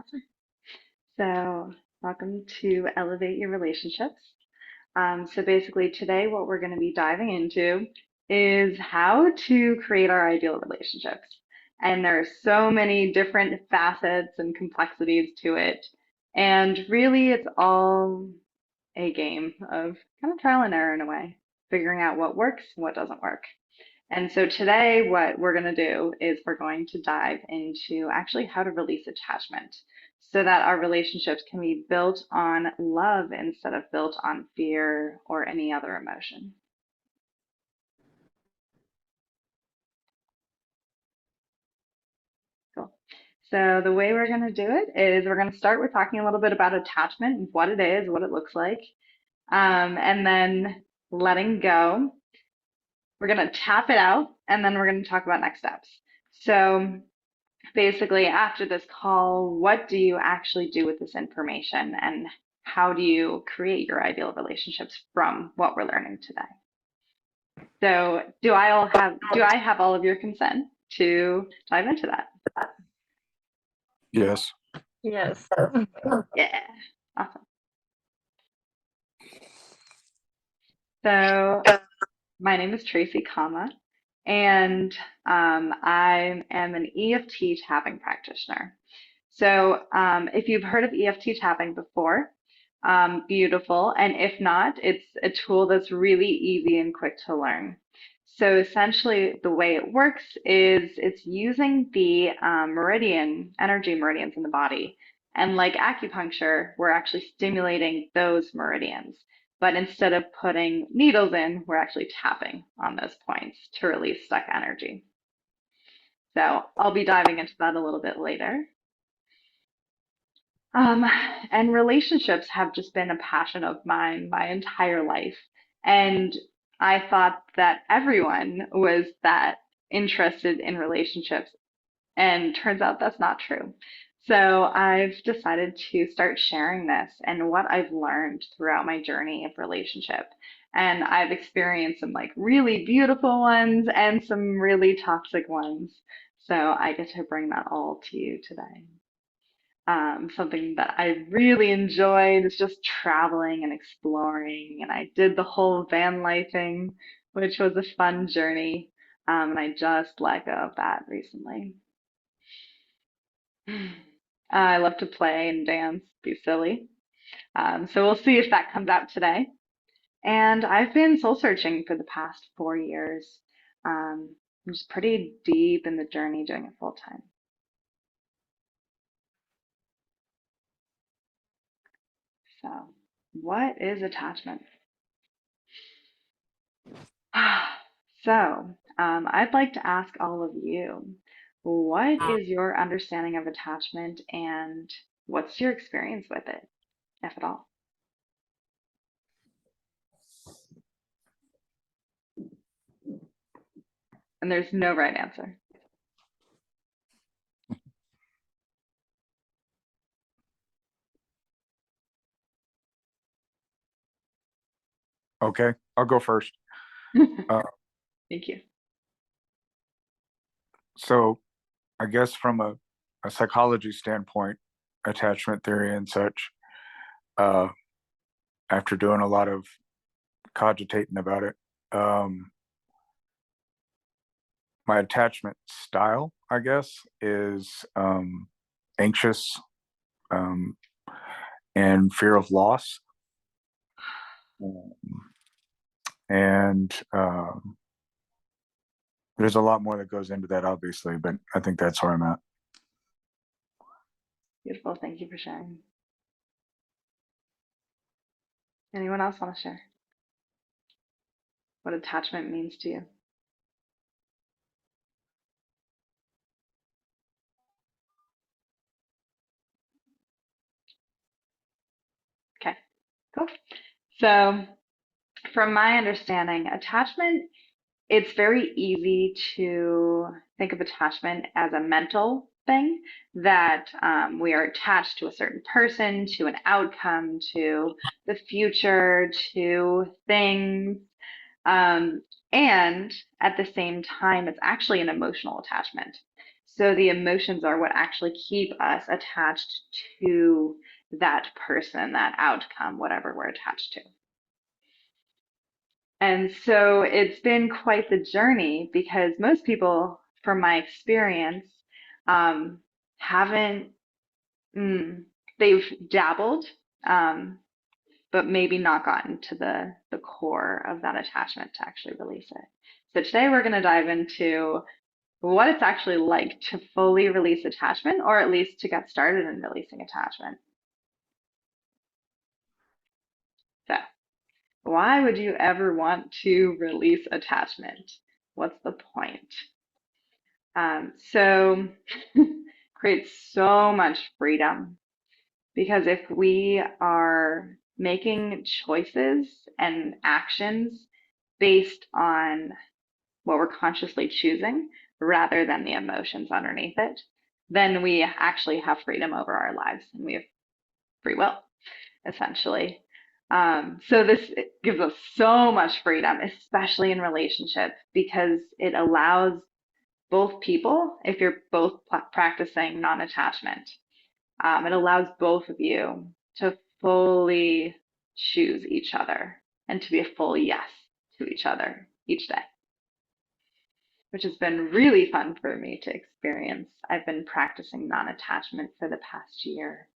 Awesome. So, welcome to Elevate Your Relationships. So, basically, today, what we're going to be diving into is how to create our ideal relationships. And there are so many different facets and complexities to it. And really, it's all a game of kind of trial and error in a way, figuring out what works and what doesn't work. And so today, what we're going to do is we're going to dive into actually how to release attachment so that our relationships can be built on love instead of built on fear or any other emotion. Cool. So the way we're going to do it is we're going to start with talking a little bit about attachment, what it is, what it looks like, and then letting go. We're going to tap it out, and then we're going to talk about next steps. So basically, after this call, what do you actually do with this information and how do you create your ideal relationships from what we're learning today? So, do I have all of your consent to dive into that? Yes. Yes. Yeah. Awesome. So, my name is Tracy Kama, and I am an EFT tapping practitioner. So, if you've heard of EFT tapping before, beautiful. And if not, it's a tool that's really easy and quick to learn. So, essentially, the way it works is it's using the energy meridians in the body. And like acupuncture, we're actually stimulating those meridians. But instead of putting needles in, we're actually tapping on those points to release stuck energy. So I'll be diving into that a little bit later. Um, and relationships have just been a passion of mine my entire life. And I thought that everyone was that interested in relationships. And turns out that's not true. So I've decided to start sharing this and what I've learned throughout my journey of relationship. And I've experienced some like really beautiful ones and some really toxic ones. So I get to bring that all to you today. Something that I really enjoyed is just traveling and exploring. And I did the whole van lifing, which was a fun journey. And I just let go of that recently. I love to play and dance, be silly. So we'll see if that comes out today. And I've been soul searching for the past 4 years. I'm just pretty deep in the journey doing it full time. So, what is attachment? So, I'd like to ask all of you, what is your understanding of attachment and what's your experience with it, if at all? And there's no right answer. Okay, I'll go first. Uh, Thank you. so I guess from a psychology standpoint, attachment theory and such, uh, after doing a lot of cogitating about it, um, my attachment style, I guess, is anxious um, and fear of loss. Um, and there's a lot more that goes into that, obviously, but I think that's where I'm at. Beautiful. Thank you for sharing. Anyone else want to share what attachment means to you? Okay, cool. So, from my understanding, attachment, it's very easy to think of attachment as a mental thing that we are attached to a certain person, to an outcome, to the future, to things. Um, and at the same time, it's actually an emotional attachment. So the emotions are what actually keep us attached to that person, that outcome, whatever we're attached to. And so it's been quite the journey because most people, from my experience, um, haven't, mm, they've dabbled, um, but maybe not gotten to the core of that attachment to actually release it. So today we're going to dive into what it's actually like to fully release attachment, or at least to get started in releasing attachment. So, why would you ever want to release attachment? What's the point? So, creates so much freedom because if we are making choices and actions based on what we're consciously choosing rather than the emotions underneath it, then we actually have freedom over our lives and we have free will, essentially. So this gives us so much freedom, especially in relationships, because it allows both people, if you're both practicing non-attachment, it allows both of you to fully choose each other and to be a full yes to each other each day, which has been really fun for me to experience. I've been practicing non-attachment for the past year.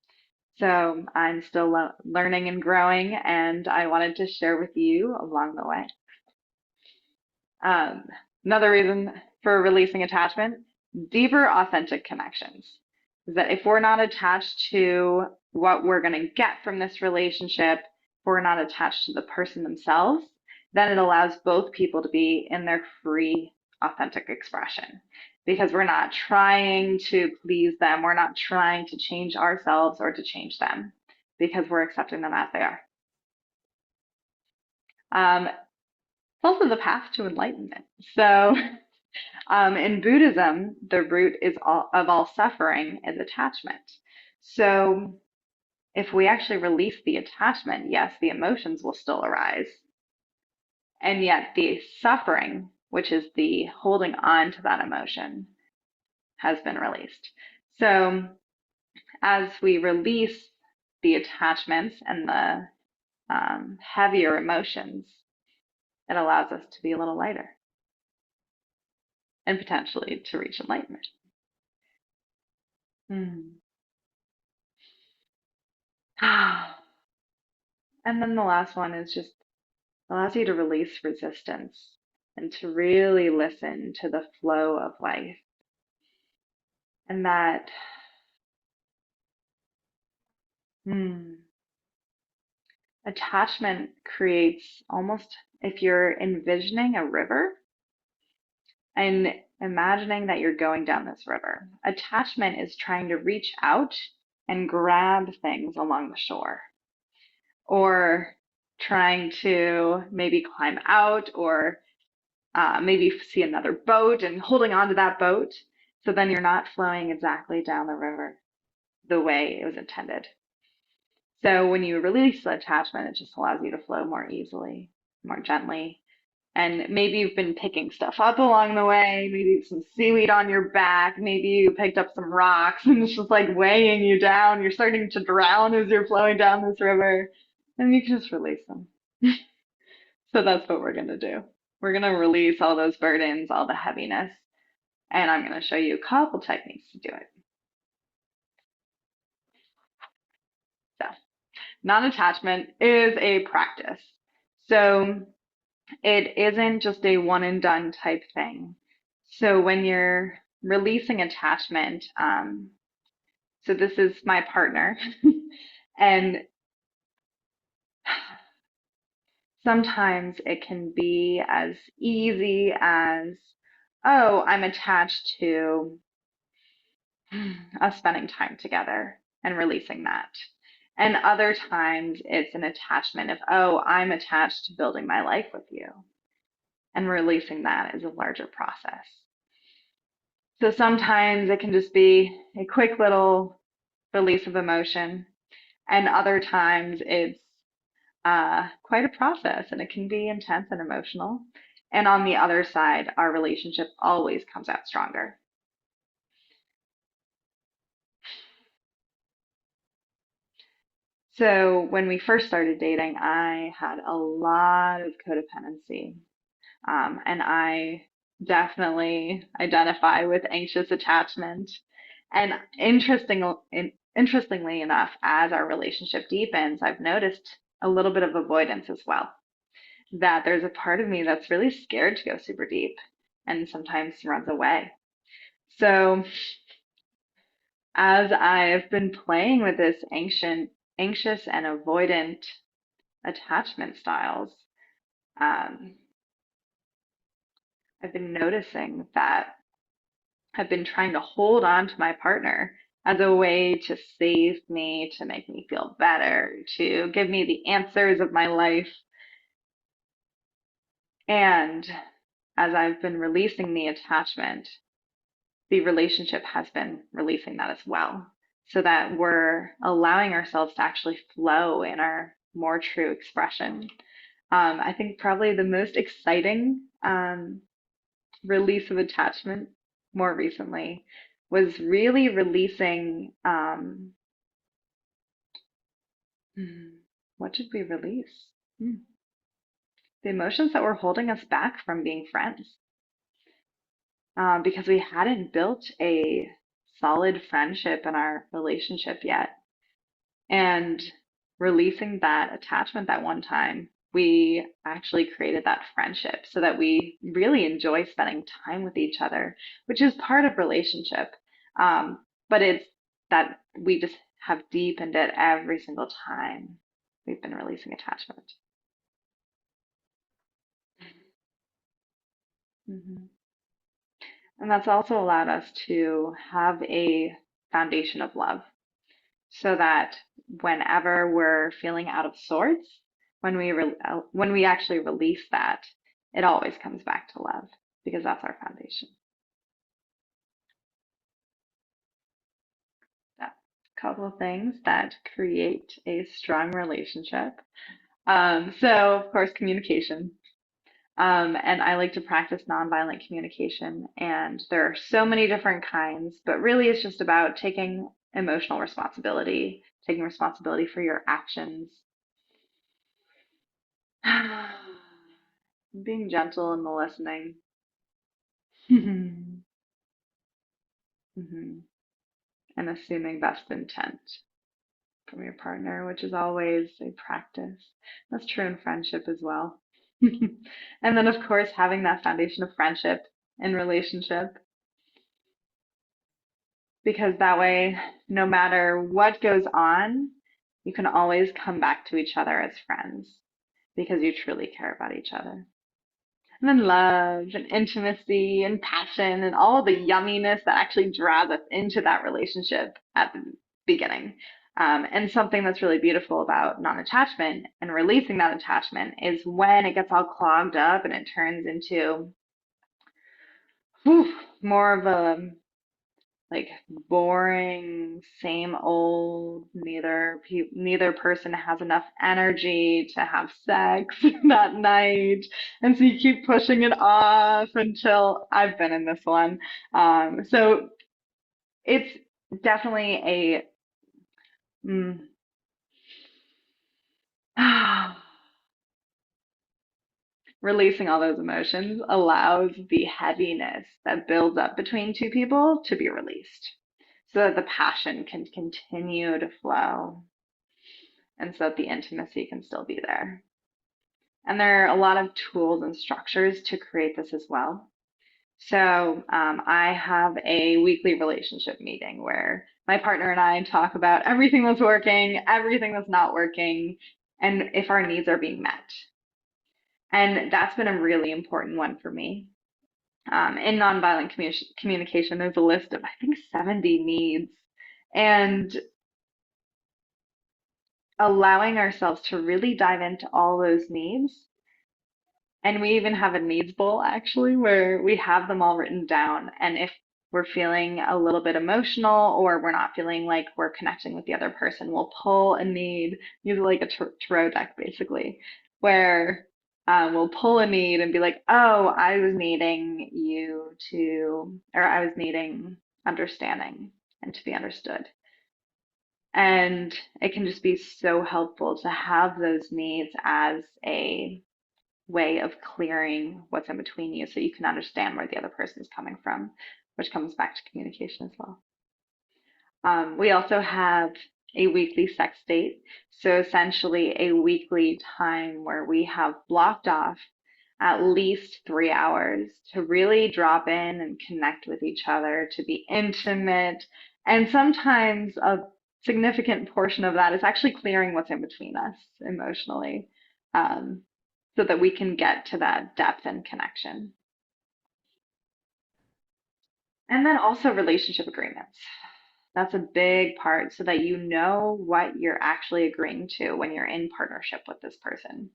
So I'm still learning and growing, and I wanted to share with you along the way. Um, Another reason for releasing attachment, deeper authentic connections. Is that if we're not attached to what we're going to get from this relationship, if we're not attached to the person themselves, then it allows both people to be in their free, authentic expression. Because we're not trying to please them, we're not trying to change ourselves or to change them, because we're accepting them as they are. It's also the path to enlightenment. So in Buddhism, the root of all suffering is attachment. So if we actually release the attachment, yes, the emotions will still arise. And yet the suffering, which is the holding on to that emotion, has been released. So as we release the attachments and the heavier emotions, it allows us to be a little lighter and potentially to reach enlightenment. Mm. And then the last one is just allows you to release resistance and to really listen to the flow of life. And that hmm, attachment creates almost, if you're envisioning a river and imagining that you're going down this river, attachment is trying to reach out and grab things along the shore, or trying to maybe climb out, or maybe see another boat and holding on to that boat. So then you're not flowing exactly down the river the way it was intended. So when you release the attachment, it just allows you to flow more easily, more gently. And maybe you've been picking stuff up along the way, maybe some seaweed on your back, maybe you picked up some rocks and it's just like weighing you down. You're starting to drown as you're flowing down this river, and you can just release them. So that's what we're going to do. We're going to release all those burdens, all the heaviness, and I'm going to show you a couple techniques to do it. So, non-attachment is a practice. So, it isn't just a one and done type thing. So, when you're releasing attachment, so this is my partner, and sometimes it can be as easy as, oh, I'm attached to us spending time together and releasing that. And other times it's an attachment of, oh, I'm attached to building my life with you. And releasing that is a larger process. So sometimes it can just be a quick little release of emotion. And other times it's quite a process and it can be intense and emotional. And on the other side, our relationship always comes out stronger. So when we first started dating, I had a lot of codependency. And I definitely identify with anxious attachment. And interestingly enough, as our relationship deepens, I've noticed a little bit of avoidance as well. That there's a part of me that's really scared to go super deep and sometimes runs away. So as I've been playing with this anxious and avoidant attachment styles, um, I've been noticing that I've been trying to hold on to my partner as a way to save me, to make me feel better, to give me the answers of my life. And as I've been releasing the attachment, the relationship has been releasing that as well, so that we're allowing ourselves to actually flow in our more true expression. I think probably the most exciting release of attachment more recently was really releasing what did we release? The emotions that were holding us back from being friends. Because we hadn't built a solid friendship in our relationship yet. And releasing that attachment that one time, we actually created that friendship so that we really enjoy spending time with each other, which is part of relationship. But it's that we just have deepened it every single time we've been releasing attachment. Hmm. And that's also allowed us to have a foundation of love so that whenever we're feeling out of sorts, when we actually release that, it always comes back to love because that's our foundation. Yeah. A couple of things that create a strong relationship. So, of course, communication. And I like to practice nonviolent communication. And there are so many different kinds, but really it's just about taking emotional responsibility, taking responsibility for your actions, being gentle in the listening, and assuming best intent from your partner, which is always a practice. That's true in friendship as well. And then, of course, having that foundation of friendship in relationship, because that way, no matter what goes on, you can always come back to each other as friends because you truly care about each other. And then love and intimacy and passion and all the yumminess that actually draws us into that relationship at the beginning. And something that's really beautiful about non-attachment and releasing that attachment is when it gets all clogged up and it turns into whew, more of a like boring, same old, neither person has enough energy to have sex that night. And so you keep pushing it off until I've been in this one. So it's definitely a mm, releasing all those emotions allows the heaviness that builds up between two people to be released so that the passion can continue to flow and so that the intimacy can still be there. And there are a lot of tools and structures to create this as well. So I have a weekly relationship meeting where my partner and I talk about everything that's working, everything that's not working, and if our needs are being met. And that's been a really important one for me. In nonviolent communication, there's a list of, I think, 70 needs. And allowing ourselves to really dive into all those needs. And we even have a needs bowl actually where we have them all written down. And if we're feeling a little bit emotional or we're not feeling like we're connecting with the other person, we'll pull a need, use like a tarot deck basically, where we'll pull a need and be like, oh, I was needing you to, or I was needing understanding and to be understood. And it can just be so helpful to have those needs as a way of clearing what's in between you so you can understand where the other person is coming from, which comes back to communication as well. We also have a weekly sex date. So essentially a weekly time where we have blocked off at least 3 hours to really drop in and connect with each other, to be intimate. And sometimes a significant portion of that is actually clearing what's in between us emotionally, um, so that we can get to that depth and connection. And then also relationship agreements. That's a big part so that you know what you're actually agreeing to when you're in partnership with this person.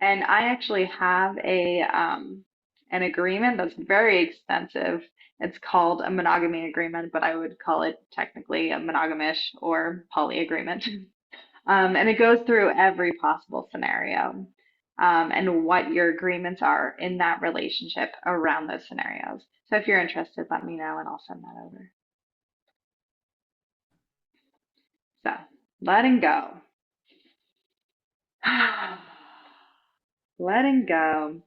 And I actually have a an agreement that's very extensive. It's called a monogamy agreement, but I would call it technically a monogamish or poly agreement. And it goes through every possible scenario, and what your agreements are in that relationship around those scenarios. So if you're interested, let me know and I'll send that over. So, letting go. Letting go.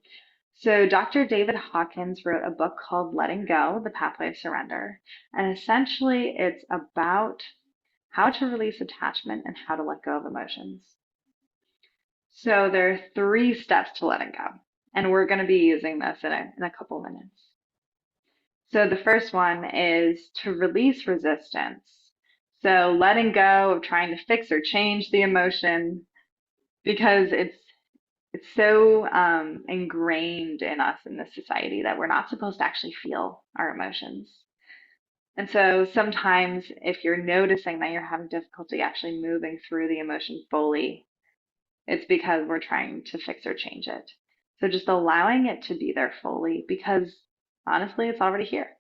So, Dr. David Hawkins wrote a book called Letting Go, The Pathway of Surrender. And essentially, it's about how to release attachment and how to let go of emotions. So, there are 3 steps to letting go. And we're going to be using this in a couple minutes. So, the first one is to release resistance. So, letting go of trying to fix or change the emotion because it's so ingrained in us in this society that we're not supposed to actually feel our emotions. And so sometimes if you're noticing that you're having difficulty actually moving through the emotion fully, it's because we're trying to fix or change it. So just allowing it to be there fully because honestly, it's already here.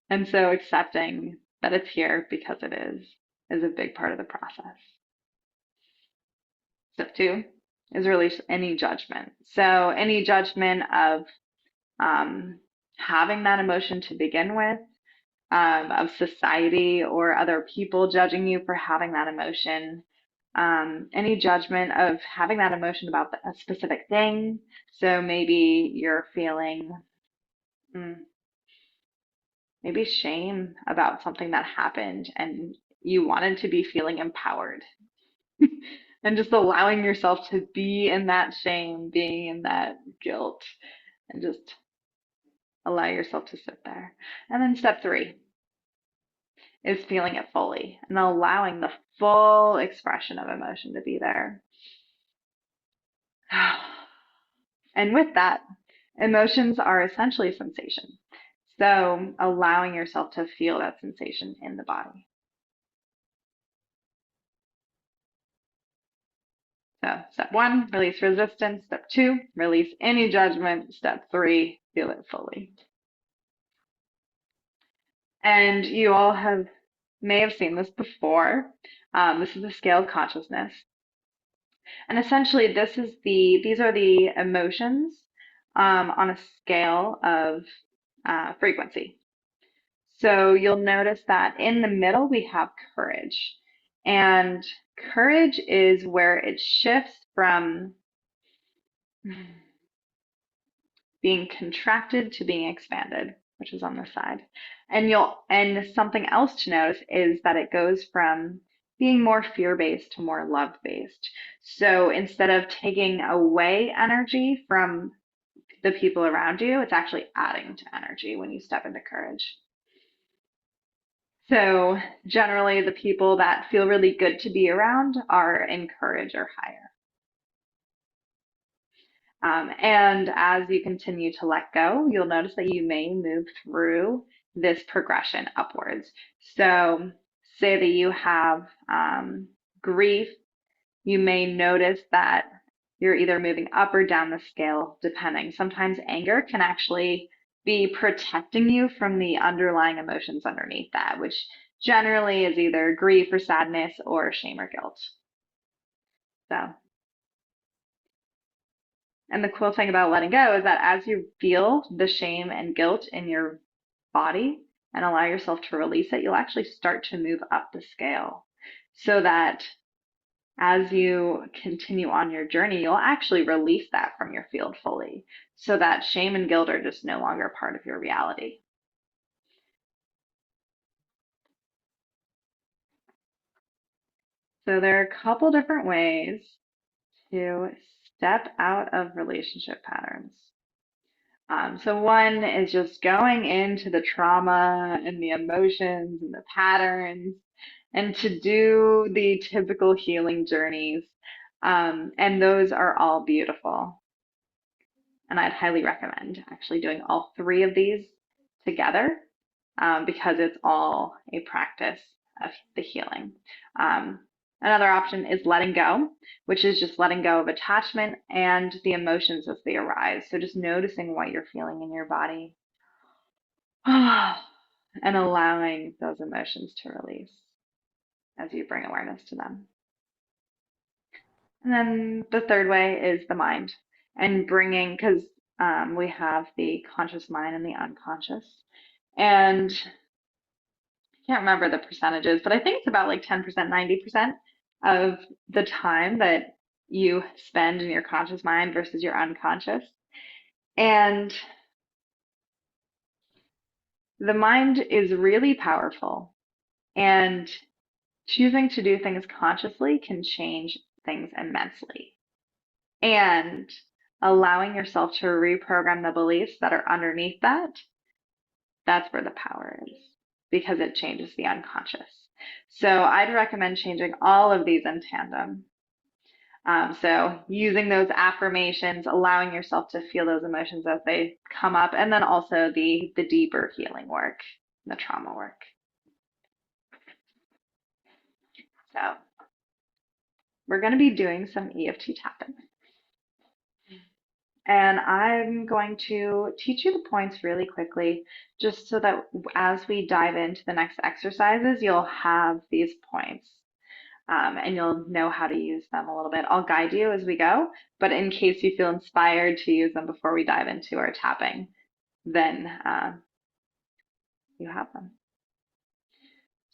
And so accepting that it's here because it is a big part of the process. Step 2 is release any judgment. So any judgment of um, having that emotion to begin with, of society or other people judging you for having that emotion, any judgment of having that emotion about a specific thing. So maybe you're feeling mm, maybe shame about something that happened and you wanted to be feeling empowered. And just allowing yourself to be in that shame, being in that guilt, and just allow yourself to sit there. And then step 3 is feeling it fully and allowing the full expression of emotion to be there. And with that, emotions are essentially sensation. So allowing yourself to feel that sensation in the body. So step 1, release resistance. Step 2, release any judgment. Step 3, feel it fully. And you all may have seen this before. This is a scale of consciousness. And essentially, these are the emotions on a scale of frequency. So you'll notice that in the middle we have courage. And courage is where it shifts from being contracted to being expanded, which is on the side. And something else to notice is that it goes from being more fear-based to more love-based. So instead of taking away energy from the people around you, it's actually adding to energy when you step into courage. So generally the people that feel really good to be around are in courage or higher. And as you continue to let go, you'll notice that you may move through this progression upwards. So, say that you have grief, you may notice that you're either moving up or down the scale, depending. Sometimes anger can actually be protecting you from the underlying emotions underneath that, which generally is either grief or sadness or shame or guilt. So, and the cool thing about letting go is that as you feel the shame and guilt in your body, and allow yourself to release it, you'll actually start to move up the scale so that as you continue on your journey, you'll actually release that from your field fully so that shame and guilt are just no longer part of your reality. So there are a couple different ways to step out of relationship patterns. So one is just going into the trauma and the emotions and the patterns and to do the typical healing journeys. And those are all beautiful. And I'd highly recommend actually doing all three of these together because it's all a practice of the healing. Um, Another option is letting go, which is just letting go of attachment and the emotions as they arise. So just noticing what you're feeling in your body and allowing those emotions to release as you bring awareness to them. And then the third way is the mind and bringing, because we have the conscious mind and the unconscious. And I can't remember the percentages, but I think it's about like 10%, 90% of the time that you spend in your conscious mind versus your unconscious. And the mind is really powerful. And choosing to do things consciously can change things immensely. And allowing yourself to reprogram the beliefs that are underneath that, that's where the power is because it changes the unconscious. So I'd recommend changing all of these in tandem. So using those affirmations, allowing yourself to feel those emotions as they come up, and then also the deeper healing work, the trauma work. So we're going to be doing some EFT tapping. And I'm going to teach you the points really quickly, just so that as we dive into the next exercises, you'll have these points and you'll know how to use them a little bit. I'll guide you as we go, but in case you feel inspired to use them before we dive into our tapping, then you have them.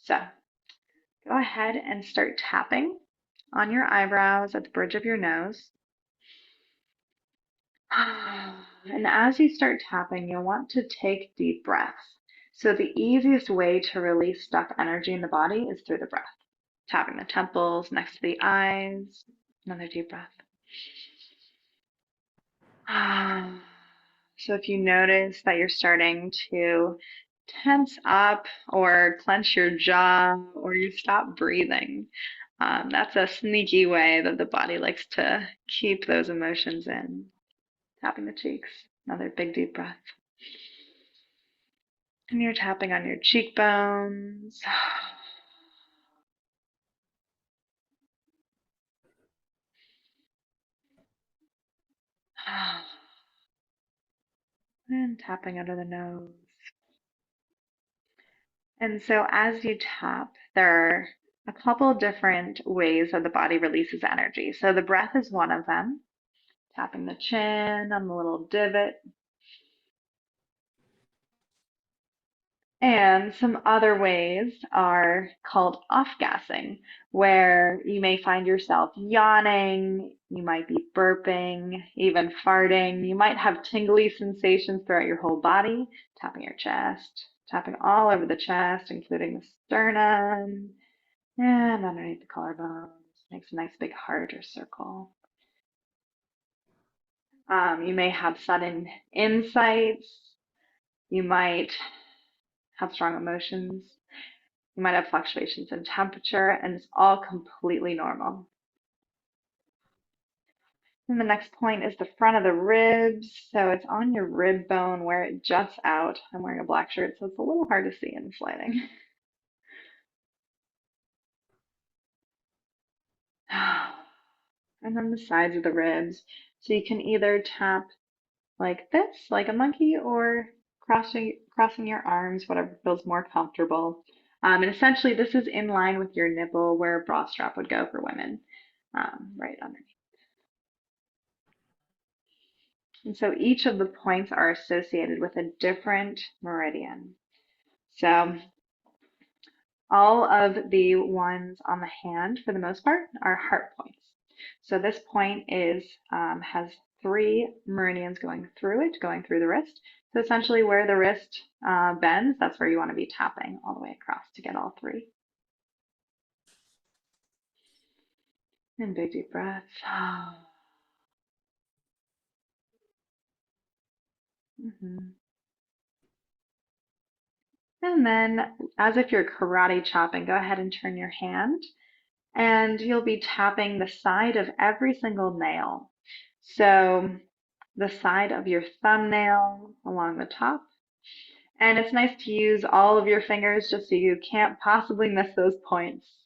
So go ahead and start tapping on your eyebrows at the bridge of your nose. And as you start tapping, you'll want to take deep breaths. So the easiest way to release stuck energy in the body is through the breath. Tapping the temples next to the eyes. Another deep breath. So if you notice that you're starting to tense up or clench your jaw or you stop breathing, that's a sneaky way that the body likes to keep those emotions in. Tapping the cheeks. Another big deep breath. And you're tapping on your cheekbones. And tapping under the nose. And so as you tap, there are a couple different ways that the body releases energy. So the breath is one of them. Tapping the chin on the little divot. And some other ways are called off-gassing, where you may find yourself yawning, you might be burping, even farting. You might have tingly sensations throughout your whole body, tapping your chest, tapping all over the chest, including the sternum and underneath the collarbones. Makes a nice big heart or circle. You may have sudden insights. You might have strong emotions. You might have fluctuations in temperature, and it's all completely normal. And the next point is the front of the ribs. So it's on your rib bone where it juts out. I'm wearing a black shirt, so it's a little hard to see in this lighting. And then the sides of the ribs. So you can either tap like this, like a monkey, or crossing your arms, whatever feels more comfortable. And essentially, this is in line with your nipple where a bra strap would go for women, right underneath. And so each of the points are associated with a different meridian. So all of the ones on the hand, for the most part, are heart points. So this point is has three meridians going through it, going through the wrist. So essentially, where the wrist bends, that's where you want to be tapping all the way across to get all three. And big deep breaths. Mhm. And then, as if you're karate chopping, go ahead and turn your hand, and you'll be tapping the side of every single nail. So the side of your thumbnail along the top. And it's nice to use all of your fingers just so you can't possibly miss those points.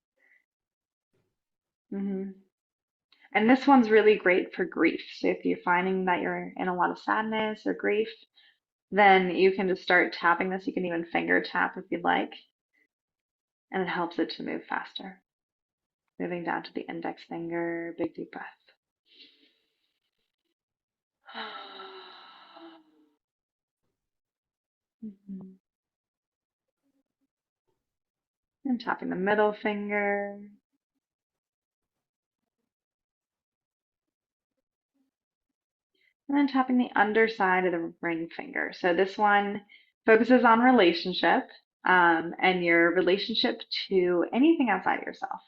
hmm And this one's really great for grief. So if you're finding that you're in a lot of sadness or grief, then you can just start tapping this. You can even finger tap if you'd like, and it helps it to move faster. Moving down to the index finger, big deep breath. Mhm. And tapping the middle finger, and then tapping the underside of the ring finger. So this one focuses on relationship and your relationship to anything outside yourself.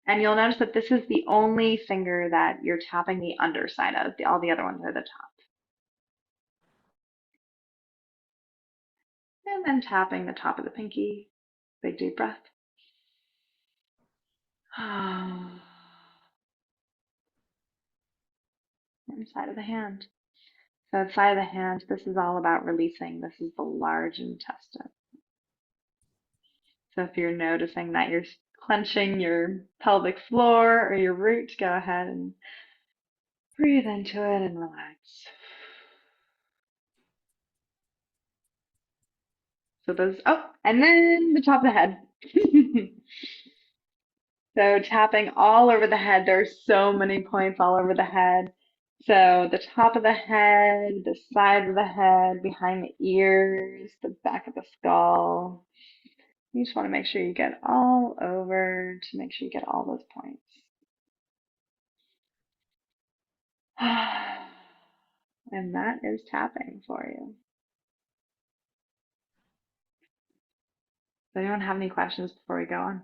And you'll notice that this is the only finger that you're tapping the underside of. All the other ones are the top. And then tapping the top of the pinky. Big deep breath. Inside of the hand. So inside of the hand, this is all about releasing. This is the large intestine. So if you're noticing that you're clenching your pelvic floor or your root, go ahead and breathe into it and relax. So those, oh, and then the top of the head. So tapping all over the head. There's so many points all over the head. So the top of the head, the side of the head, behind the ears, the back of the skull. You just want to make sure you get all over to make sure you get all those points. And that is tapping for you. Does anyone have any questions before we go on?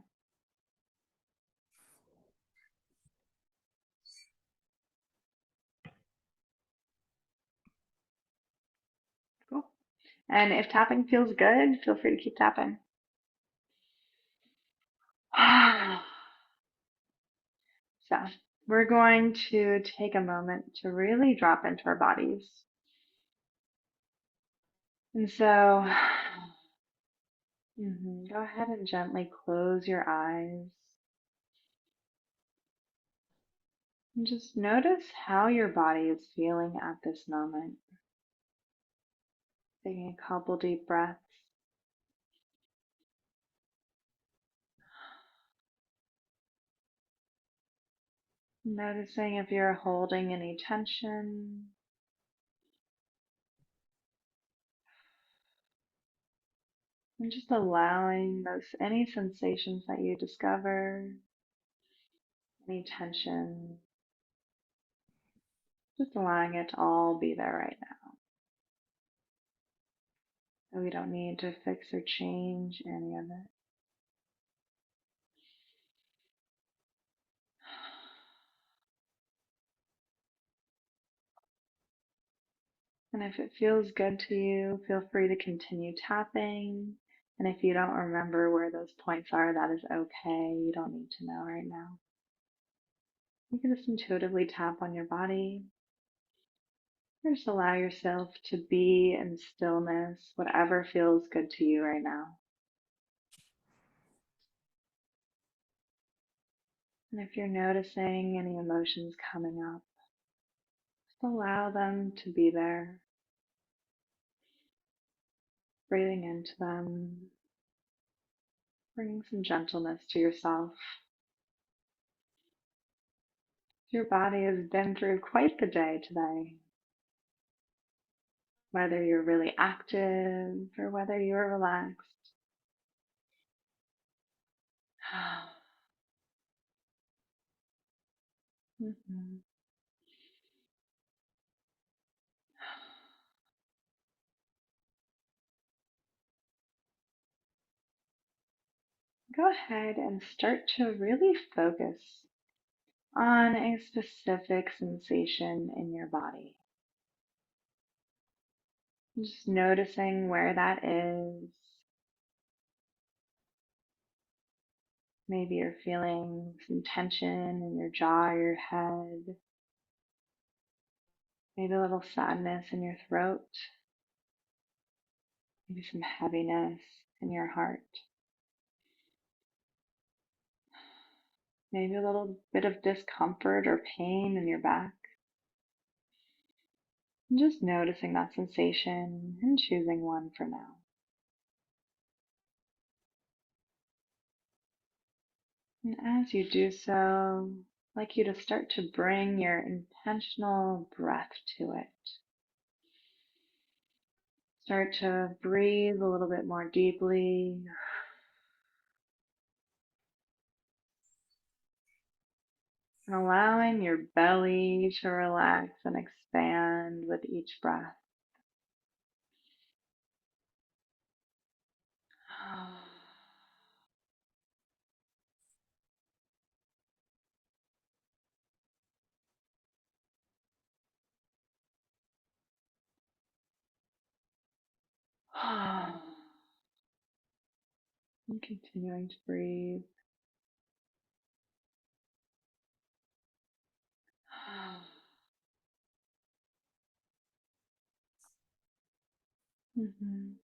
Cool. And if tapping feels good, feel free to keep tapping. So we're going to take a moment to really drop into our bodies. And so go ahead and gently close your eyes and just notice how your body is feeling at this moment. Taking a couple deep breaths. Noticing if you're holding any tension. And just allowing those any sensations that you discover, any tension, just allowing it to all be there right now. So we don't need to fix or change any of it. And if it feels good to you, feel free to continue tapping. And if you don't remember where those points are, that is okay. You don't need to know right now. You can just intuitively tap on your body. Or just allow yourself to be in stillness, whatever feels good to you right now. And if you're noticing any emotions coming up, just allow them to be there. Breathing into them, bringing some gentleness to yourself. Your body has been through quite the day today. Whether you're really active or whether you're relaxed, Mhm. Go ahead and start to really focus on a specific sensation in your body. Just noticing where that is. Maybe you're feeling some tension in your jaw or your head. Maybe a little sadness in your throat. Maybe some heaviness in your heart. Maybe a little bit of discomfort or pain in your back. And just noticing that sensation and choosing one for now. And as you do so, I'd like you to start to bring your intentional breath to it. Start to breathe a little bit more deeply, and allowing your belly to relax and expand with each breath. And continuing to breathe. Mhm.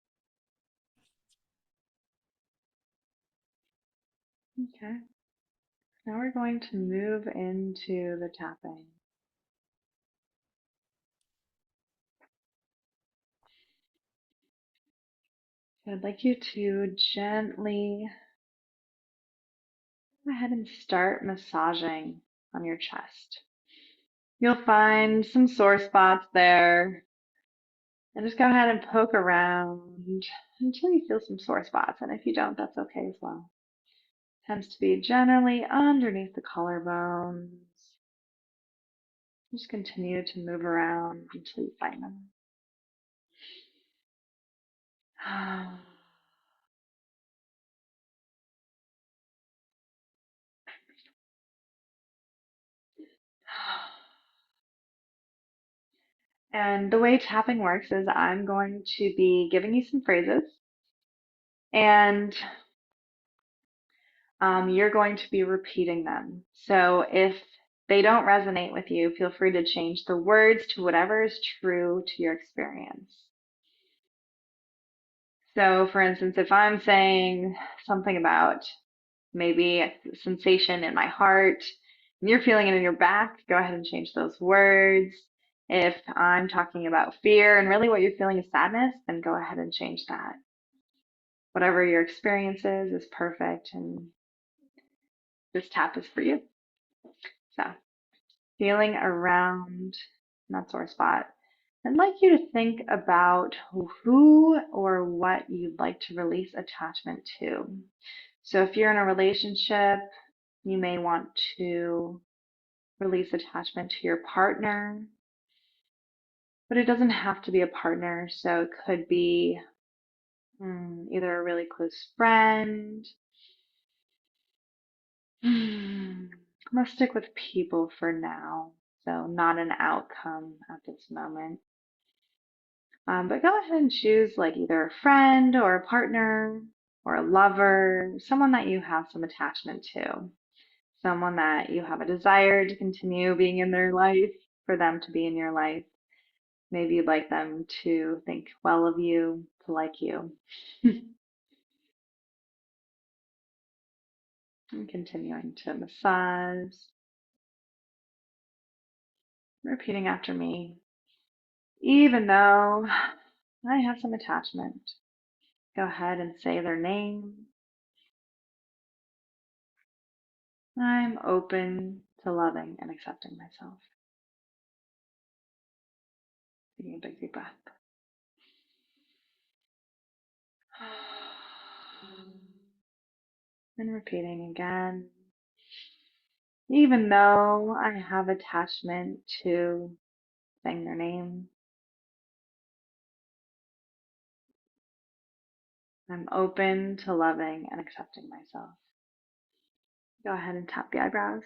Okay, now we're going to move into the tapping. So I'd like you to gently go ahead and start massaging on your chest. You'll find some sore spots there, and just go ahead and poke around until you feel some sore spots. And if you don't, that's okay as well. Tends to be generally underneath the collarbones. Just continue to move around until you find them. And the way tapping works is I'm going to be giving you some phrases, and you're going to be repeating them. So if they don't resonate with you, feel free to change the words to whatever is true to your experience. So, for instance, if I'm saying something about maybe a sensation in my heart and you're feeling it in your back, go ahead and change those words. If I'm talking about fear and really what you're feeling is sadness, then go ahead and change that. Whatever your experience is perfect, and this tap is for you. So, feeling around that sore spot, I'd like you to think about who or what you'd like to release attachment to. So if you're in a relationship, you may want to release attachment to your partner, but it doesn't have to be a partner. So it could be either a really close friend. I'm gonna stick with people for now, so not an outcome at this moment. But go ahead and choose like either a friend or a partner or a lover, someone that you have some attachment to, someone that you have a desire to continue being in their life, for them to be in your life. Maybe you'd like them to think well of you, to like you. And continuing to massage, repeating after me. Even though I have some attachment, go ahead and say their name. I'm open to loving and accepting myself. Taking a big deep breath. And repeating again. Even though I have attachment to saying their name, I'm open to loving and accepting myself. Go ahead and tap the eyebrows.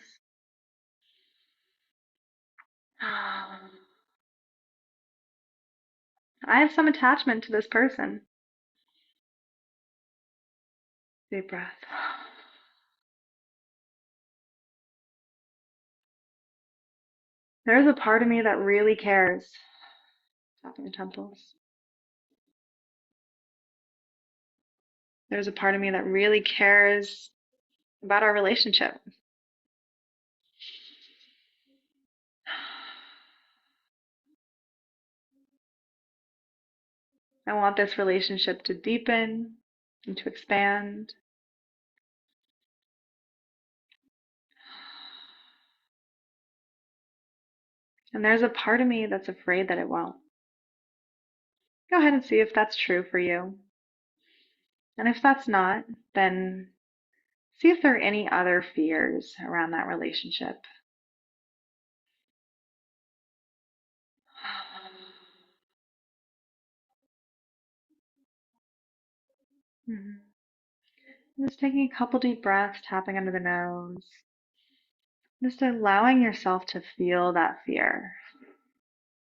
I have some attachment to this person. Deep breath. There's a part of me that really cares. Tapping the temples. There's a part of me that really cares about our relationship. I want this relationship to deepen and to expand. And there's a part of me that's afraid that it won't. Go ahead and see if that's true for you. And if that's not, then see if there are any other fears around that relationship. Mhm. Just taking a couple deep breaths, tapping under the nose. Just allowing yourself to feel that fear.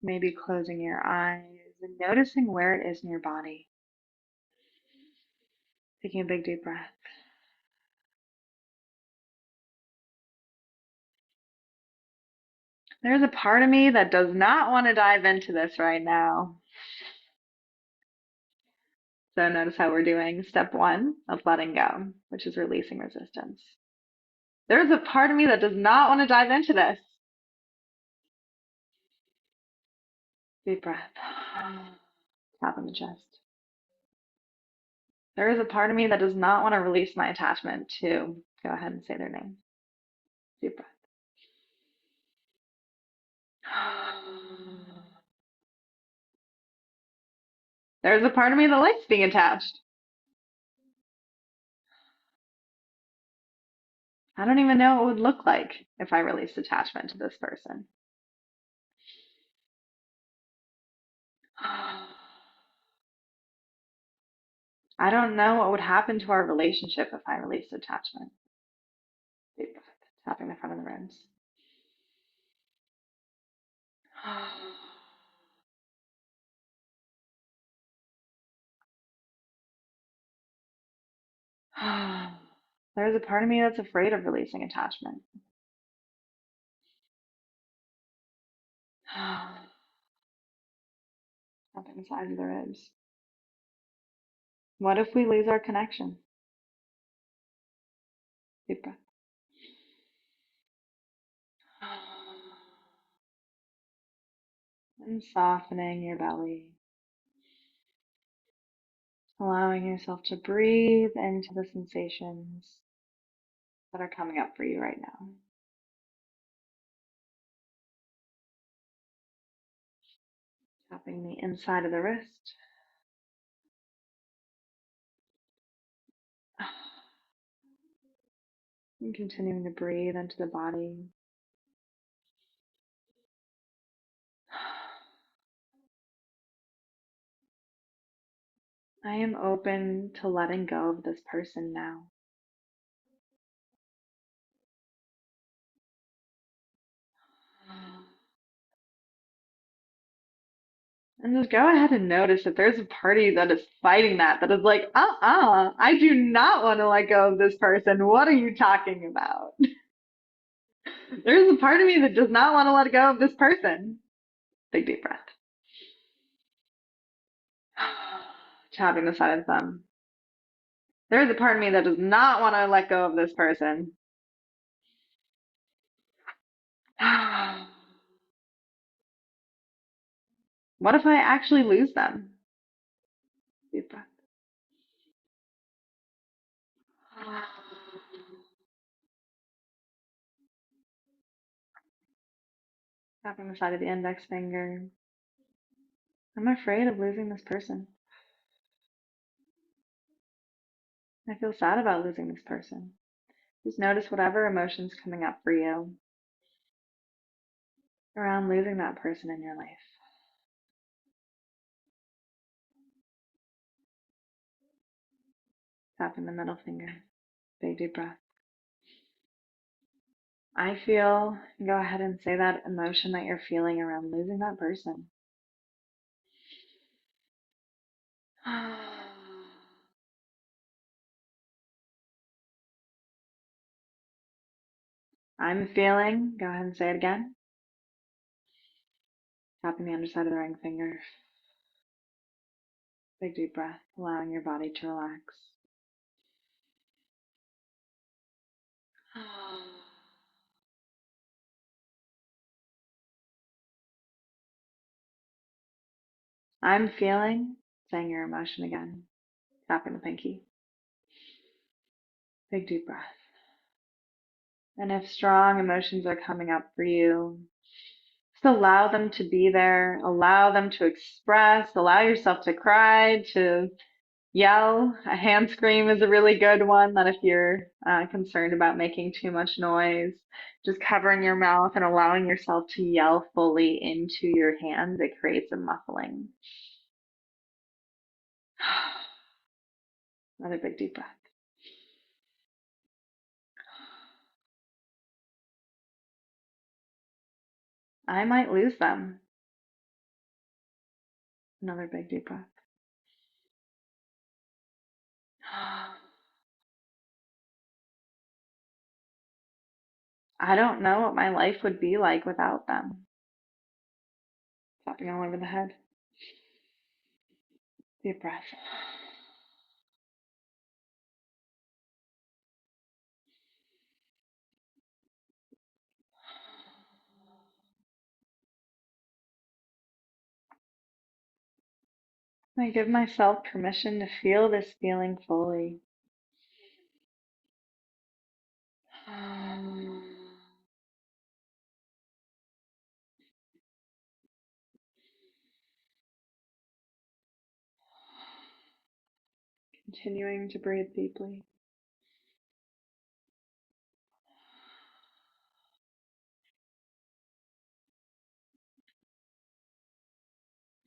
Maybe closing your eyes and noticing where it is in your body. Taking a big deep breath. There's a part of me that does not want to dive into this right now. So notice how we're doing step one of letting go, which is releasing resistance. There's a part of me that does not want to dive into this. Deep breath. Tap on the chest. There is a part of me that does not want to release my attachment to, go ahead and say their name. Deep breath. There's a part of me that likes being attached. I don't even know what it would look like if I released attachment to this person. I don't know what would happen to our relationship if I released attachment. Deep breath, tapping the front of the ribs. There's a part of me that's afraid of releasing attachment. Tapping the sides of the ribs. What if we lose our connection? Deep breath. And softening your belly. Allowing yourself to breathe into the sensations that are coming up for you right now. Tapping the inside of the wrist. And continuing to breathe into the body. I am open to letting go of this person now. And just go ahead and notice that there's a party that is fighting that is like, I do not want to let go of this person. What are you talking about? There's a part of me that does not want to let go of this person. Big deep breath. Tapping the side of the thumb. There's a part of me that does not want to let go of this person. What if I actually lose them? Deep breath. Tapping the side of the index finger. I'm afraid of losing this person. I feel sad about losing this person. Just notice whatever emotion's coming up for you around losing that person in your life. Tapping the middle finger. Big deep breath. I feel, go ahead and say that emotion that you're feeling around losing that person. I'm feeling, go ahead and say it again. Tapping the underside of the ring finger. Big deep breath, allowing your body to relax. I'm feeling, saying your emotion again. Tapping the pinky. Big deep breath. And if strong emotions are coming up for you, just allow them to be there. Allow them to express. Allow yourself to cry, to yell. A hand scream is a really good one that if you're concerned about making too much noise, just covering your mouth and allowing yourself to yell fully into your hands, it creates a muffling. Another big deep breath. I might lose them. Another big deep breath. I don't know what my life would be like without them. Tapping all over the head. Deep breath. I give myself permission to feel this feeling fully. Continuing to breathe deeply.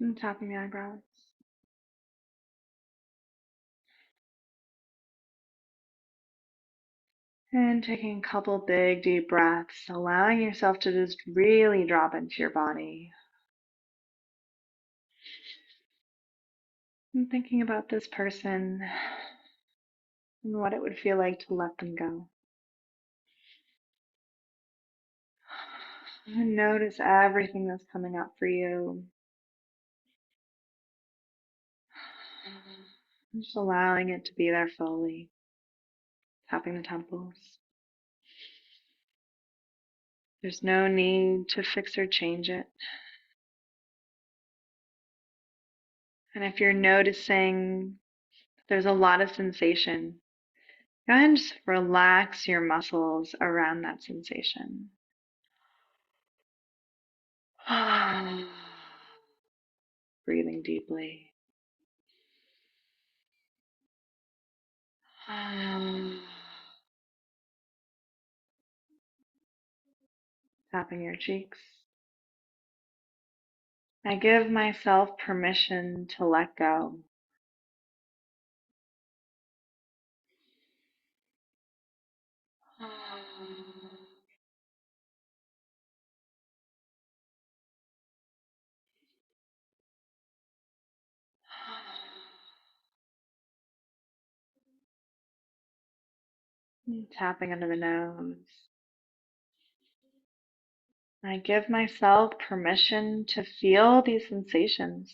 And tapping the eyebrows. And taking a couple big deep breaths, allowing yourself to just really drop into your body. And thinking about this person and what it would feel like to let them go. And notice everything that's coming up for you. Just allowing it to be there fully. Tapping the temples. There's no need to fix or change it. And if you're noticing there's a lot of sensation, go ahead and just relax your muscles around that sensation. Breathing deeply. Tapping your cheeks. I give myself permission to let go. Tapping under the nose. I give myself permission to feel these sensations.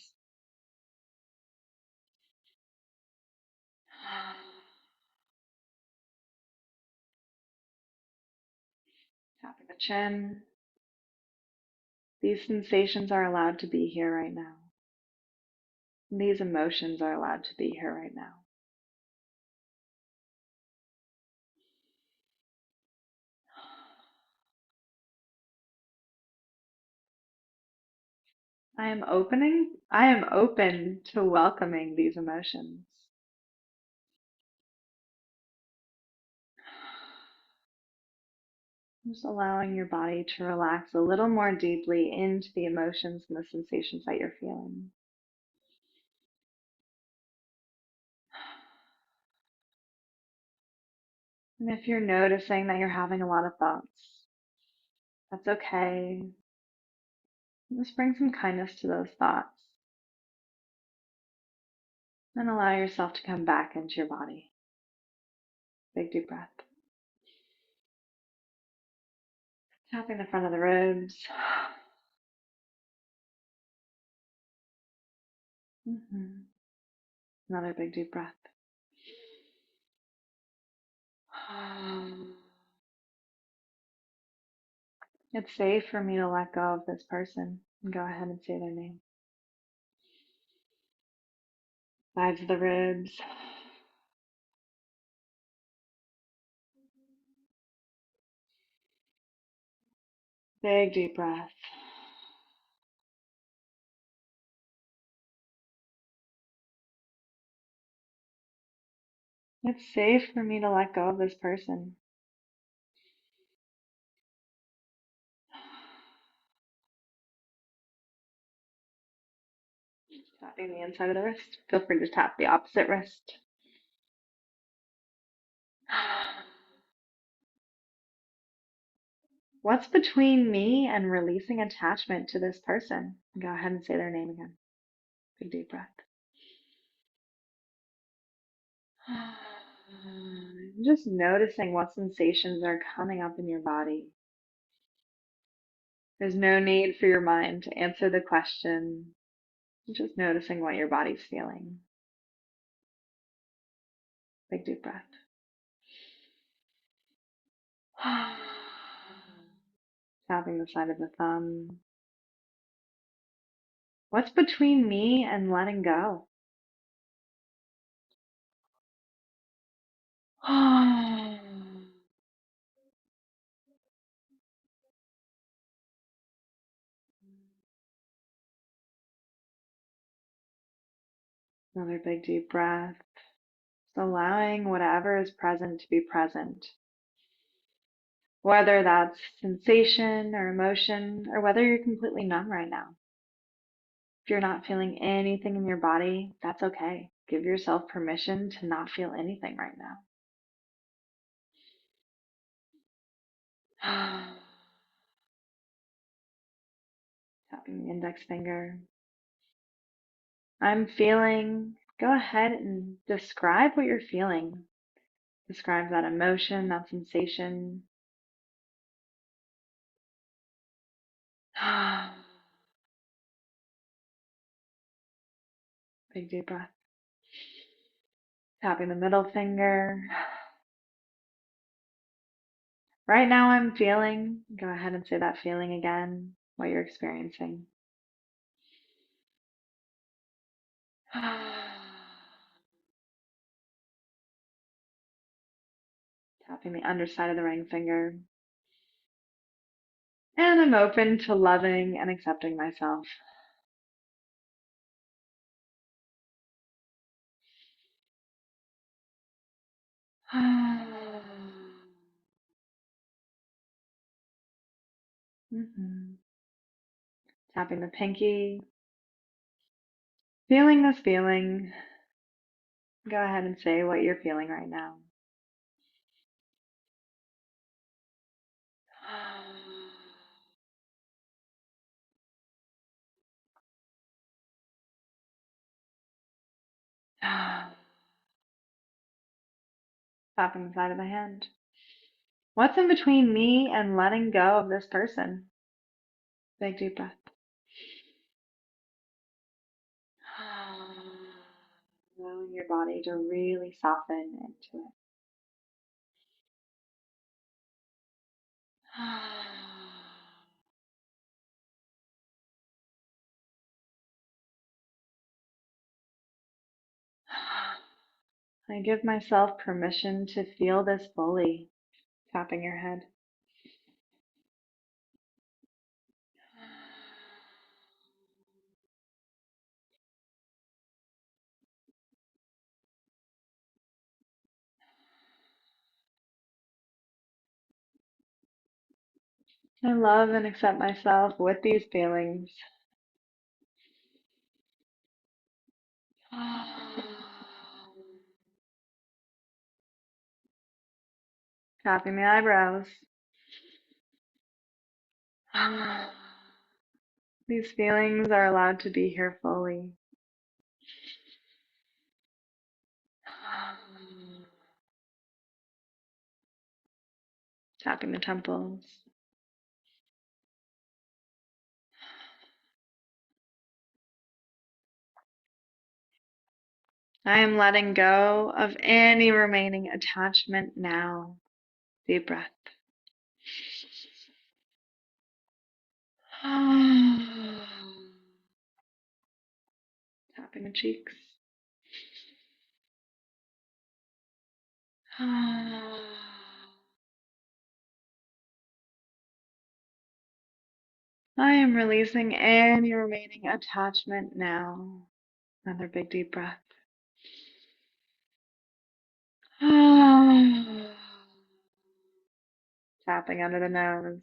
Tapping the chin. These sensations are allowed to be here right now. These emotions are allowed to be here right now. I am open to welcoming these emotions. Just allowing your body to relax a little more deeply into the emotions and the sensations that you're feeling. And if you're noticing that you're having a lot of thoughts, that's okay. Just bring some kindness to those thoughts and allow yourself to come back into your body. Big deep breath. Tapping the front of the ribs. Another big deep breath. It's safe for me to let go of this person and go ahead and say their name. Sides of the ribs. Big deep breath. It's safe for me to let go of this person. Tapping the inside of the wrist. Feel free to tap the opposite wrist. What's between me and releasing attachment to this person? Go ahead and say their name again. Big deep breath. Just noticing what sensations are coming up in your body. There's no need for your mind to answer the question. Just noticing what your body's feeling. Big deep breath. Tapping the side of the thumb. What's between me and letting go? Another big deep breath. Just allowing whatever is present to be present. Whether that's sensation or emotion, or whether you're completely numb right now. If you're not feeling anything in your body, that's okay. Give yourself permission to not feel anything right now. Tapping the index finger. I'm feeling. Go ahead and describe what you're feeling. Describe that emotion, that sensation. Big deep breath. Tapping the middle finger. Right now I'm feeling. Go ahead and say that feeling again, what you're experiencing. Tapping the underside of the ring finger. And I'm open to loving and accepting myself. Tapping the pinky. Feeling this feeling. Go ahead and say what you're feeling right now. Tapping the side of the hand. What's in between me and letting go of this person? Big deep breath. Allowing your body to really soften into it. I give myself permission to feel this fully. Tapping your head. I love and accept myself with these feelings. Tapping the eyebrows. These feelings are allowed to be here fully. Tapping the temples. I am letting go of any remaining attachment now. Deep breath. Tapping the cheeks. I am releasing any remaining attachment now. Another big deep breath. Tapping under the nose.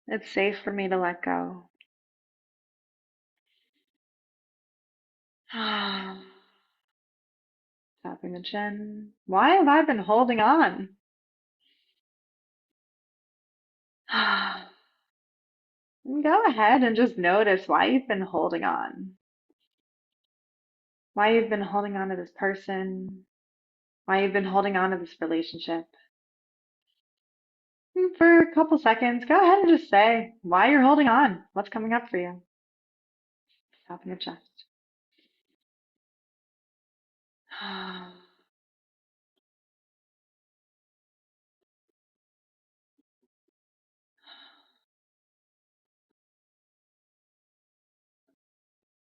It's safe for me to let go. Tapping the chin. Why have I been holding on? And go ahead and just notice why you've been holding on. Why you've been holding on to this person. Why you've been holding on to this relationship. And for a couple seconds, go ahead and just say why you're holding on. What's coming up for you? Tapping the chest.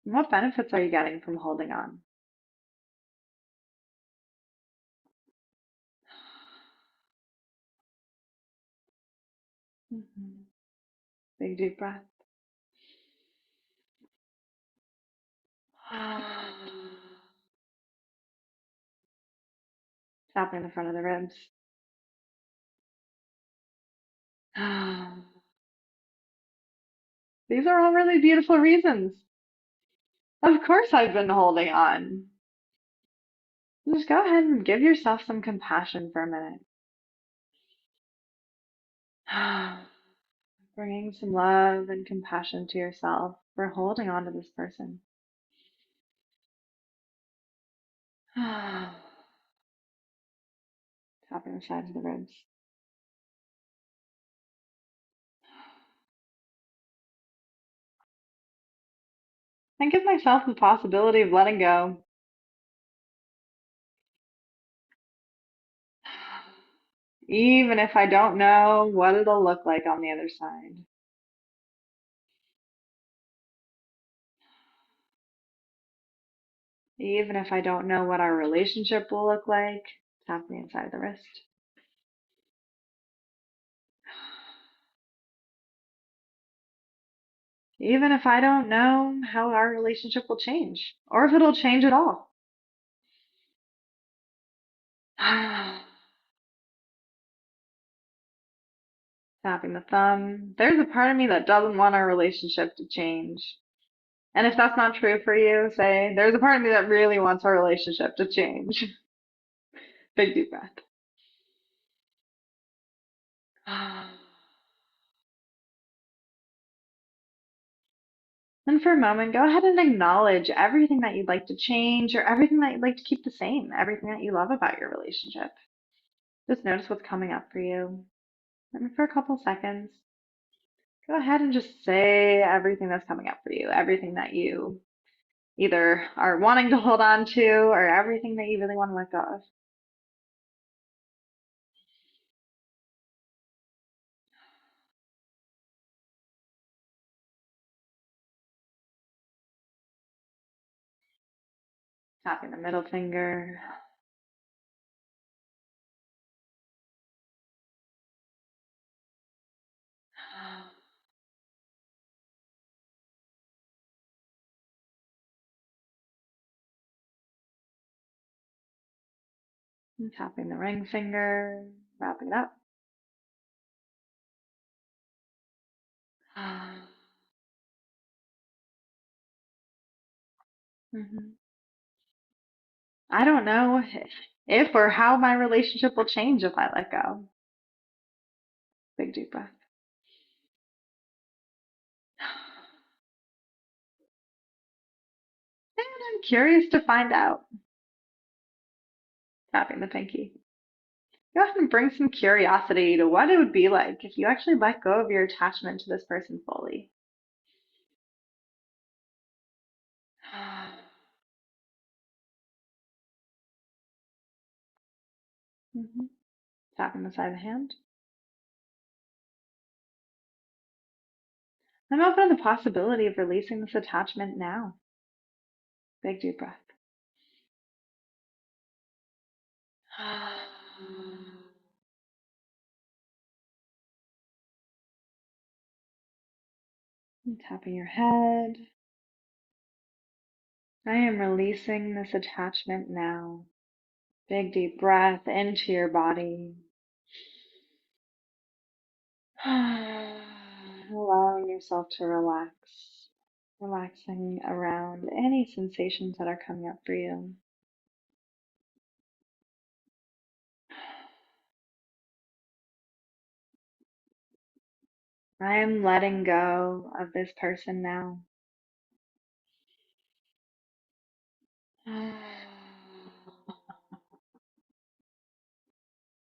What benefits are you getting from holding on? Big deep breath. Tapping the front of the ribs. These are all really beautiful reasons. Of course I've been holding on. Just go ahead and give yourself some compassion for a minute. Bringing some love and compassion to yourself for holding on to this person. Tapping the sides of the ribs. And give myself the possibility of letting go. Even if I don't know what it'll look like on the other side. Even if I don't know what our relationship will look like. Tap the inside of the wrist. Even if I don't know how our relationship will change, or if it'll change at all. Tapping the thumb. There's a part of me that doesn't want our relationship to change. And if that's not true for you, say, there's a part of me that really wants our relationship to change. Big deep breath. And for a moment, go ahead and acknowledge everything that you'd like to change or everything that you'd like to keep the same, everything that you love about your relationship. Just notice what's coming up for you. And for a couple seconds, go ahead and just say everything that's coming up for you, everything that you either are wanting to hold on to or everything that you really want to let go of. Tapping the middle finger. And tapping the ring finger, wrapping it up. Mhm. I don't know if or how my relationship will change if I let go. Big deep breath. And I'm curious to find out. Tapping the pinky. Go ahead and bring some curiosity to what it would be like if you actually let go of your attachment to this person fully. hmm Tapping the side of the hand. I'm open to the possibility of releasing this attachment now. Big deep breath. And tapping your head. I am releasing this attachment now. Big deep breath into your body. Allowing yourself to relax. Relaxing around any sensations that are coming up for you. I am letting go of this person now.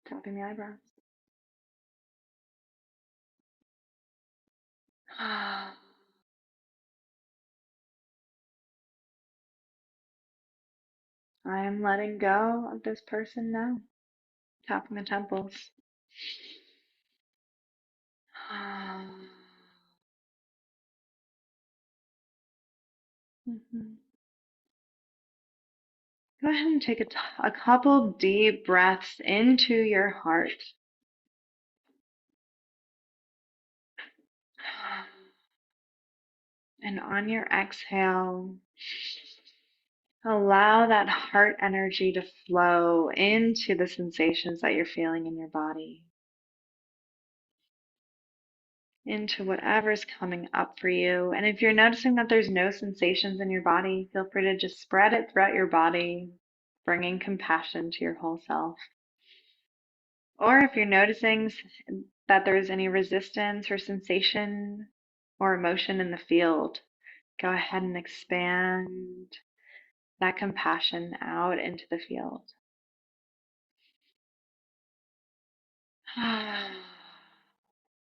Tapping the eyebrows. I am letting go of this person now. Tapping the temples. Mhm. Go ahead and take a couple deep breaths into your heart. And on your exhale, allow that heart energy to flow into the sensations that you're feeling in your body, into whatever's coming up for you. And if you're noticing that there's no sensations in your body, feel free to just spread it throughout your body, bringing compassion to your whole self. Or if you're noticing that there's any resistance or sensation or emotion in the field, go ahead and expand that compassion out into the field.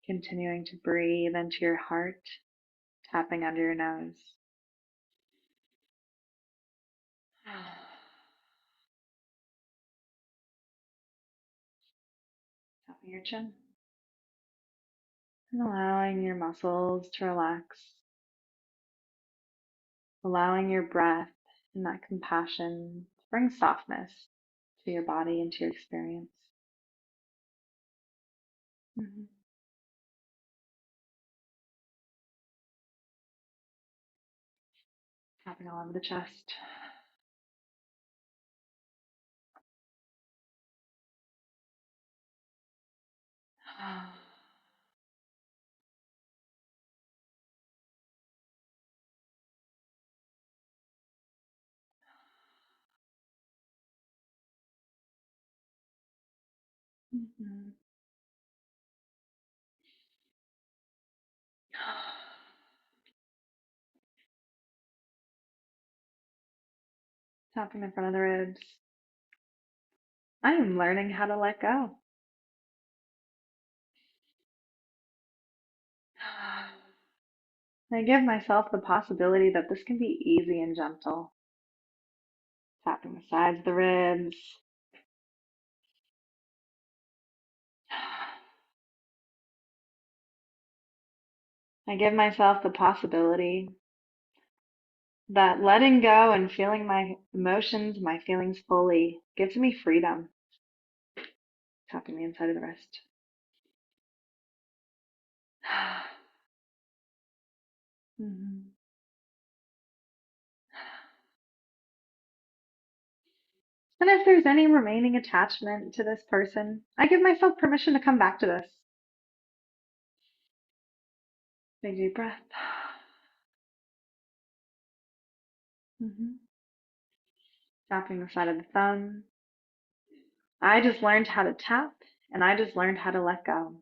Continuing to breathe into your heart, tapping under your nose. Tapping your chin. And allowing your muscles to relax. Allowing your breath and that compassion to bring softness to your body and to your experience. Mhm. Tapping all over the chest. Mhm. Tapping the front of the ribs. I am learning how to let go. I give myself the possibility that this can be easy and gentle. Tapping the sides of the ribs. I give myself the possibility that letting go and feeling my emotions, my feelings fully gives me freedom. Tapping the inside of the wrist. Mhm. And if there's any remaining attachment to this person, I give myself permission to come back to this. Big deep breath. Tapping the side of the thumb. I just learned how to tap, and I just learned how to let go.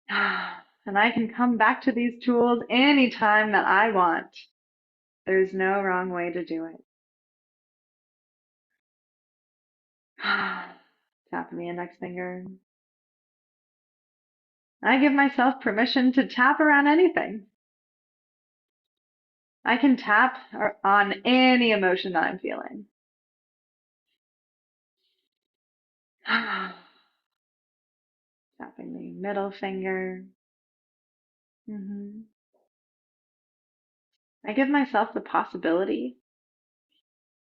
And I can come back to these tools anytime that I want. There's no wrong way to do it. Tapping the index finger. I give myself permission to tap around anything. I can tap on any emotion that I'm feeling. Tapping the middle finger. I give myself the possibility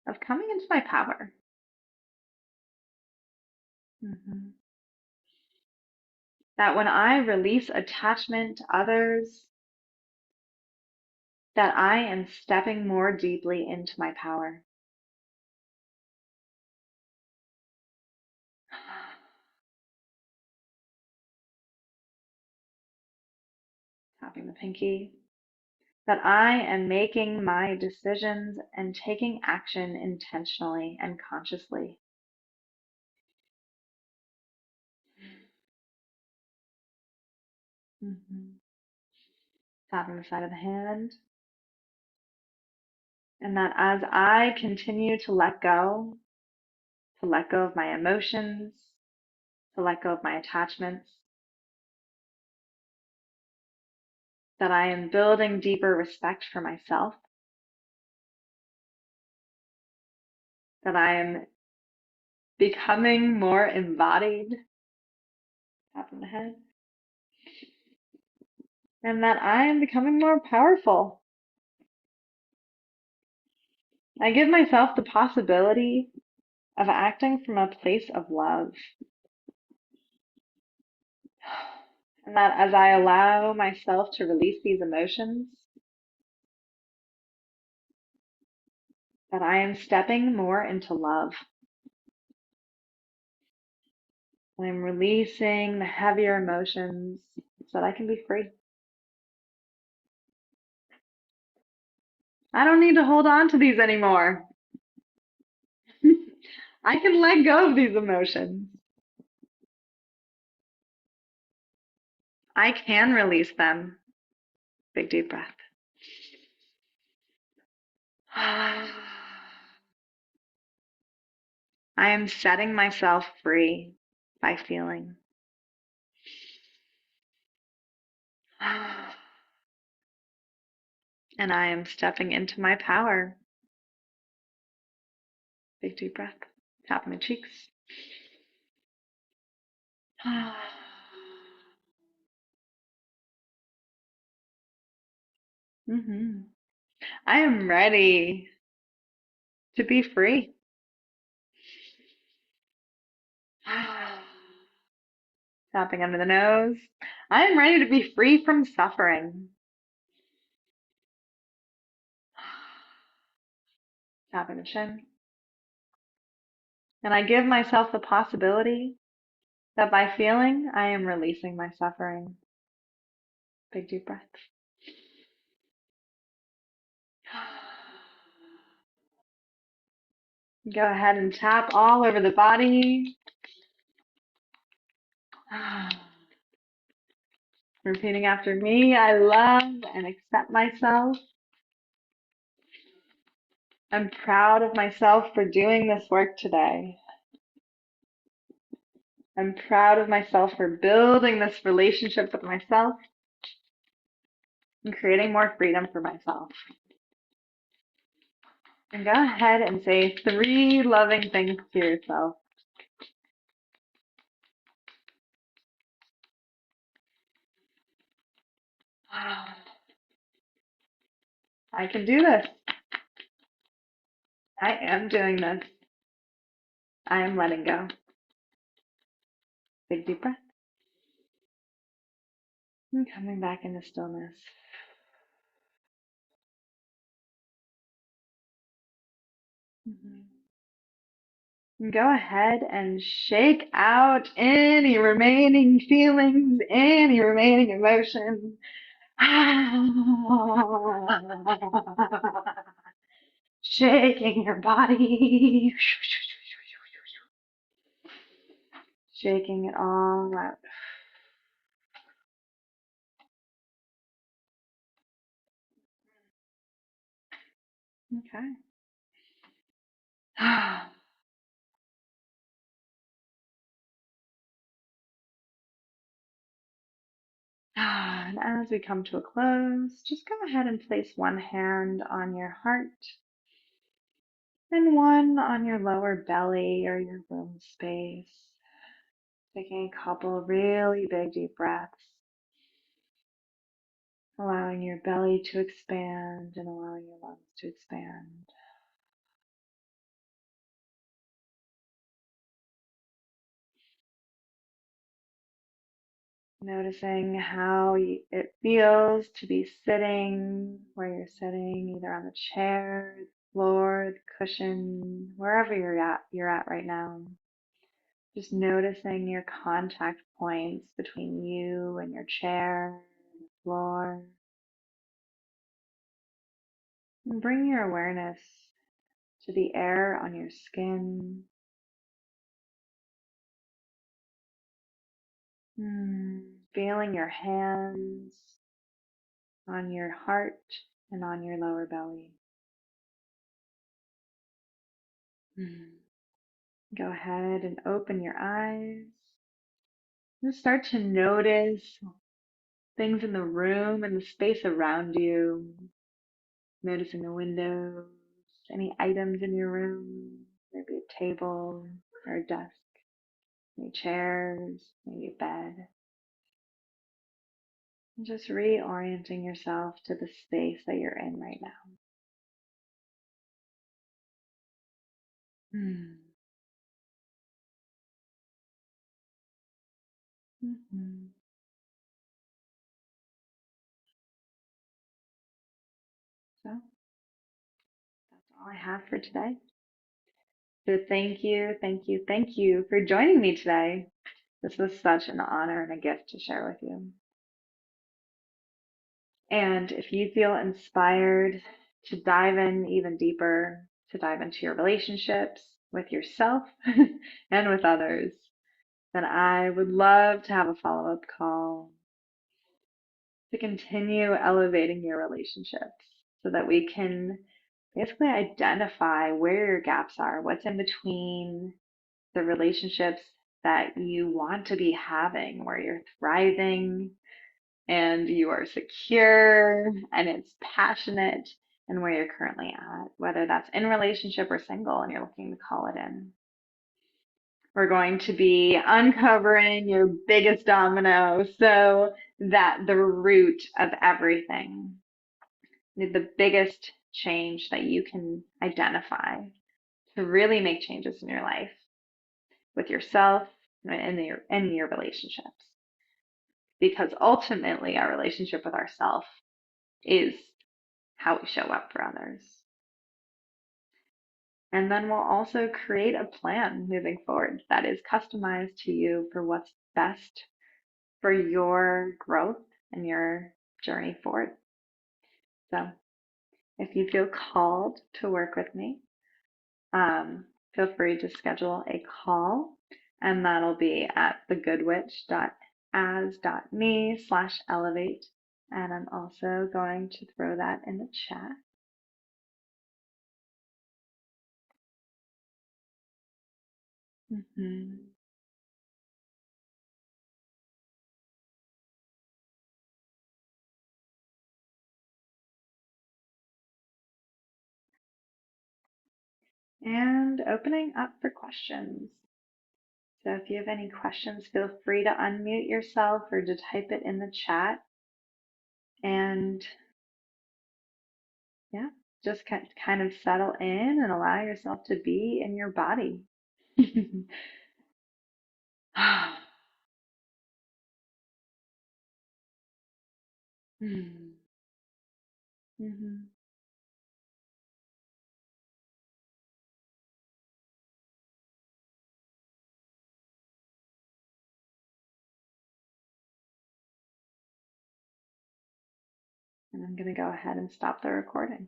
of coming into my power. That when I release attachment to others, that I am stepping more deeply into my power. Tapping the pinky. That I am making my decisions and taking action intentionally and consciously. Tapping the side of the hand. And that as I continue to let go of my emotions, to let go of my attachments, that I am building deeper respect for myself, that I am becoming more embodied, tapping the head, and that I am becoming more powerful. I give myself the possibility of acting from a place of love. And that as I allow myself to release these emotions, that I am stepping more into love. I'm releasing the heavier emotions so that I can be free. I don't need to hold on to these anymore. I can let go of these emotions. I can release them. Big deep breath. I am setting myself free by feeling. And I am stepping into my power. Big deep breath. Tapping the cheeks. I am ready to be free. Tapping under the nose. I am ready to be free from suffering. Tapping the chin. And I give myself the possibility that by feeling, I am releasing my suffering. Big deep breath. Go ahead and tap all over the body. Repeating after me, I love and accept myself. I'm proud of myself for doing this work today. I'm proud of myself for building this relationship with myself and creating more freedom for myself. And go ahead and say 3 loving things to yourself. I can do this. I am doing this. I am letting go. Big deep breath. And coming back into stillness. Mhm. Go ahead and shake out any remaining feelings, any remaining emotions. Shaking your body, shaking it all out. Okay. And as we come to a close, just go ahead and place one hand on your heart and one on your lower belly or your womb space. Taking a couple really big deep breaths, allowing your belly to expand and allowing your lungs to expand. Noticing how it feels to be sitting where you're sitting, either on the chair, the floor, the cushion, wherever you're at right now. Just noticing your contact points between you and your chair, the floor. And bring your awareness to the air on your skin. Feeling your hands on your heart and on your lower belly. Go ahead and open your eyes. Just start to notice things in the room and the space around you. Noticing the windows, any items in your room, maybe a table or a desk, maybe chairs, maybe a bed. And just reorienting yourself to the space that you're in right now. Mm-hmm. So that's all I have for today. So thank you, thank you, thank you for joining me today. This was such an honor and a gift to share with you. And if you feel inspired to dive in even deeper, to dive into your relationships with yourself and with others, then I would love to have a follow-up call to continue elevating your relationships so that we can basically identify where your gaps are, what's in between the relationships that you want to be having, where you're thriving and you are secure and it's passionate, and where you're currently at, whether that's in relationship or single and you're looking to call it in. We're going to be uncovering your biggest domino so that the root of everything, the biggest change that you can identify to really make changes in your life with yourself and in your relationships. Because ultimately our relationship with ourselves is how we show up for others. And then we'll also create a plan moving forward that is customized to you for what's best for your growth and your journey forward. So if you feel called to work with me, feel free to schedule a call, and that'll be at thegoodwitch.as.me/elevate. And I'm also going to throw that in the chat. Mm-hmm. And opening up for questions. So if you have any questions, feel free to unmute yourself or to type it in the chat. And yeah, just kind of settle in and allow yourself to be in your body. Mhm. And I'm going to go ahead and stop the recording.